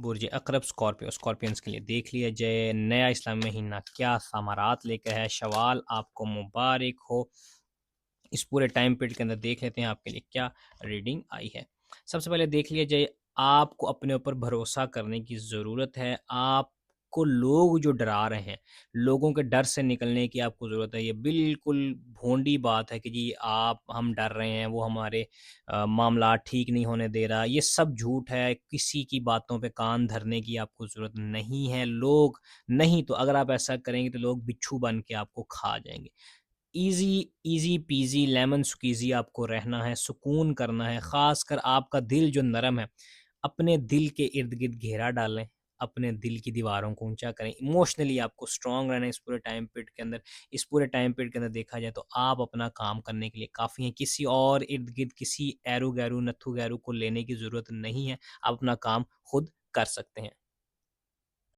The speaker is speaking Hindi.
बुर्ज अक़रब स्कॉर्पियंस के लिए देख लिया जाए, नया इस्लामी महीना क्या समारात लेकर है। शवाल आपको मुबारक हो। इस पूरे टाइम पीरियड के अंदर देख लेते हैं आपके लिए क्या रीडिंग आई है। सबसे पहले देख लिया जाए, आपको अपने ऊपर भरोसा करने की ज़रूरत है। आपको लोग जो डरा रहे हैं, लोगों के डर से निकलने की आपको ज़रूरत है। ये बिल्कुल भोंडी बात है कि जी आप हम डर रहे हैं, वो हमारे मामला ठीक नहीं होने दे रहा। ये सब झूठ है, किसी की बातों पे कान धरने की आपको ज़रूरत नहीं है। लोग नहीं तो अगर आप ऐसा करेंगे तो लोग बिच्छू बन के आपको खा जाएँगे। ईज़ी पीज़ी लेमन स्क्वीज़ी आपको रहना है, सुकून करना है, ख़ासकर आपका दिल जो नरम है, अपने दिल के इर्द-गिर्द घेरा डालें, अपने दिल की दीवारों को ऊँचा करें। इमोशनली आपको स्ट्रॉन्ग रहना है इस पूरे टाइम पीरियड के अंदर। इस पूरे टाइम पीरियड के अंदर देखा जाए तो आप अपना काम करने के लिए काफ़ी हैं, किसी और इर्द-गिर्द किसी एरू-गैरू, नत्थू-गैरू को लेने की ज़रूरत नहीं है, आप अपना काम खुद कर सकते हैं।